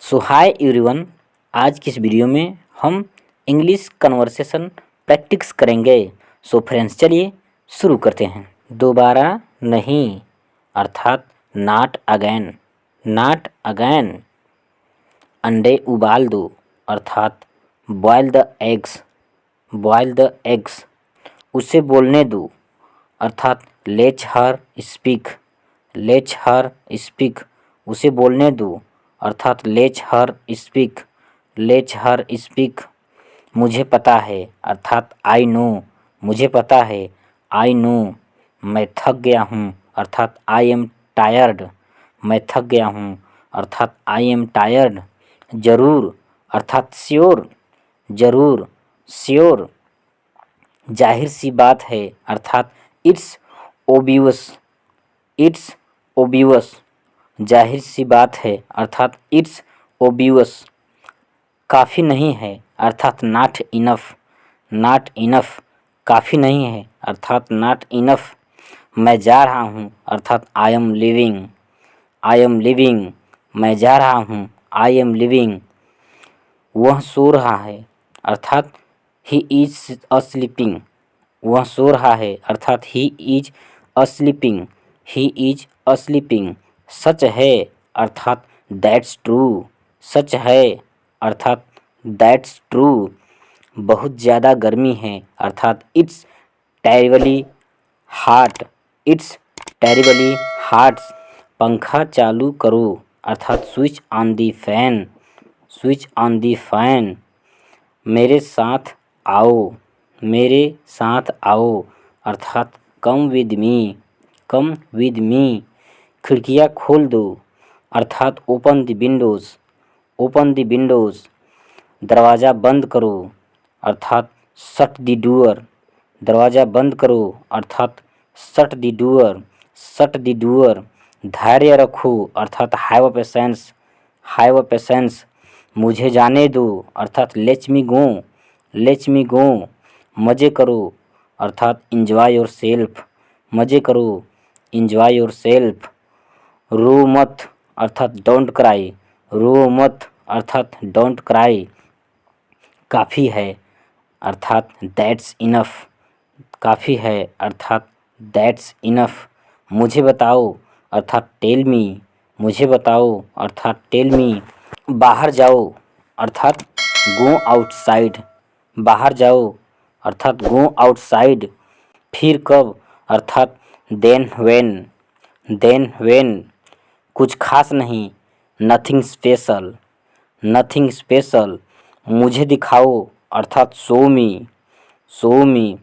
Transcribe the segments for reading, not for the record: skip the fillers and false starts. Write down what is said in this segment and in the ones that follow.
सो hi everyone. आज की इस वीडियो में हम इंग्लिश कन्वर्सेशन प्रैक्टिस करेंगे। सो फ्रेंड्स, चलिए शुरू करते हैं। दोबारा नहीं अर्थात नॉट अगेन, नॉट अगेन। अंडे उबाल दो अर्थात boil the eggs, boil the eggs. उसे बोलने दो अर्थात let her speak, let her speak. उसे बोलने दो अर्थात let her speak, let her speak. मुझे पता है अर्थात आई नो, मुझे पता है आई नो। मैं थक गया हूँ अर्थात आई एम टायर्ड, मैं थक गया हूँ अर्थात आई एम टायर्ड। ज़रूर अर्थात श्योर, ज़रूर श्योर। जाहिर सी बात है अर्थात इट्स ओबियस, इट्स ओबियस। जाहिर सी बात है अर्थात इट्स ओबियस। काफ़ी नहीं है अर्थात नॉट इनफ, नॉट इनफ। काफ़ी नहीं है अर्थात नॉट इनफ। मैं जा रहा हूँ अर्थात I am living, I am living. मैं जा रहा हूँ आई एम लिविंग। वह सो रहा है अर्थात ही इज अस्लीपिंग, वह सो रहा है अर्थात ही इज अस्लीपिंग, ही इज अस्लीपिंग। सच है अर्थात दैट्स ट्रू, सच है अर्थात दैट्स ट्रू। बहुत ज़्यादा गर्मी है अर्थात it's terribly hot, it's terribly hot. पंखा चालू करो अर्थात switch on the fan, switch on the fan. मेरे साथ आओ, मेरे साथ आओ अर्थात come with me, come with me. खिड़कियाँ खोल दो अर्थात open the Windows, open the Windows. दरवाज़ा बंद करो अर्थात शट द डोर, दरवाज़ा बंद करो अर्थात shut the door, shut the door. धैर्य रखो अर्थात have a patience, have a patience. मुझे जाने दो अर्थात लेट्स मी गो, लेट्स मी गो। मज़े करो अर्थात इंजॉय योर सेल्फ, मज़े करो इंजॉय योर सेल्फ। रो मत अर्थात डोंट क्राई, रो मत अर्थात डोंट क्राई। काफ़ी है अर्थात दैट्स इनफ, काफ़ी है अर्थात दैट्स इनफ। मुझे बताओ अर्थात टेल मी, मुझे बताओ अर्थात टेल मी। बाहर जाओ अर्थात गो आउटसाइड, बाहर जाओ अर्थात गो आउटसाइड। फिर कब अर्थात देन व्हेन, देन व्हेन। कुछ खास नहीं नथिंग स्पेशल, नथिंग स्पेशल। मुझे दिखाओ अर्थात शो मी, शो मी।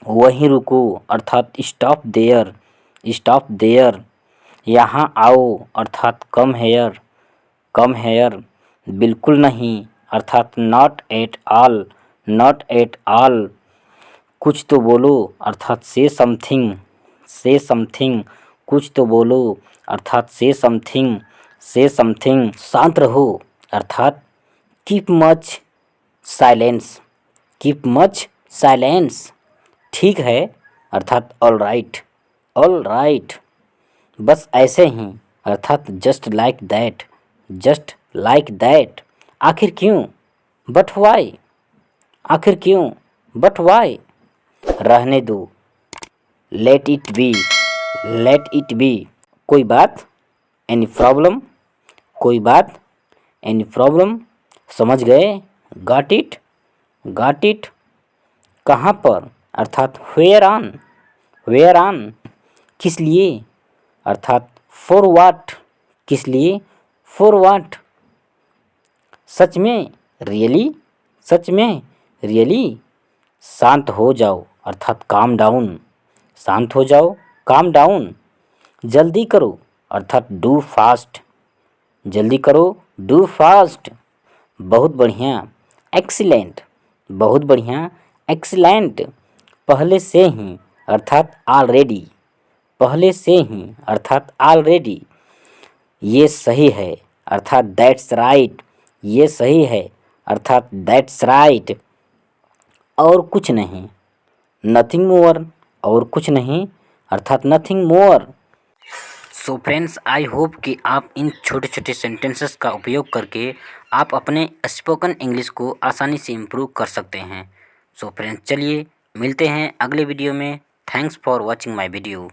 वहीं रुको अर्थात स्टॉप देयर, स्टॉप देयर। यहाँ आओ अर्थात कम हेयर, कम हेयर। बिल्कुल नहीं अर्थात not at all, not at all. कुछ तो बोलो अर्थात से समथिंग, से समथिंग। कुछ तो बोलो अर्थात से समथिंग, से समथिंग। शांत रहो अर्थात keep much silence, keep much silence. ठीक है अर्थात ऑल राइट, ऑल राइट। बस ऐसे ही अर्थात just like that, just like that. आखिर क्यों, बट वाई, आखिर क्यों, बट वाई। रहने दो let it be, let it be. कोई बात एनी प्रॉब्लम, कोई बात एनी प्रॉब्लम। समझ गए, गॉट इट, गॉट इट। कहाँ पर अर्थात वेयर ऑन, वेयर ऑन। किस लिए अर्थात फॉर व्हाट, किस लिए फॉर व्हाट। सच में रियली, सच में रियली। शांत हो जाओ अर्थात काम डाउन, शांत हो जाओ काम डाउन। जल्दी करो अर्थात डू फास्ट, जल्दी करो डू फास्ट। बहुत बढ़िया एक्सीलेंट, बहुत बढ़िया एक्सीलेंट। पहले से ही अर्थात ऑलरेडी, पहले से ही अर्थात ऑलरेडी। ये सही है अर्थात दैट्स राइट, ये सही है अर्थात दैट्स राइट। और कुछ नहीं नथिंग मोर, और कुछ नहीं अर्थात nothing more. So friends, I hope कि आप इन छोटे छोटे सेंटेंसेस का उपयोग करके आप अपने स्पोकन इंग्लिश को आसानी से इम्प्रूव कर सकते हैं। सो फ्रेंड्स, चलिए मिलते हैं अगले वीडियो में। Thanks for watching my video.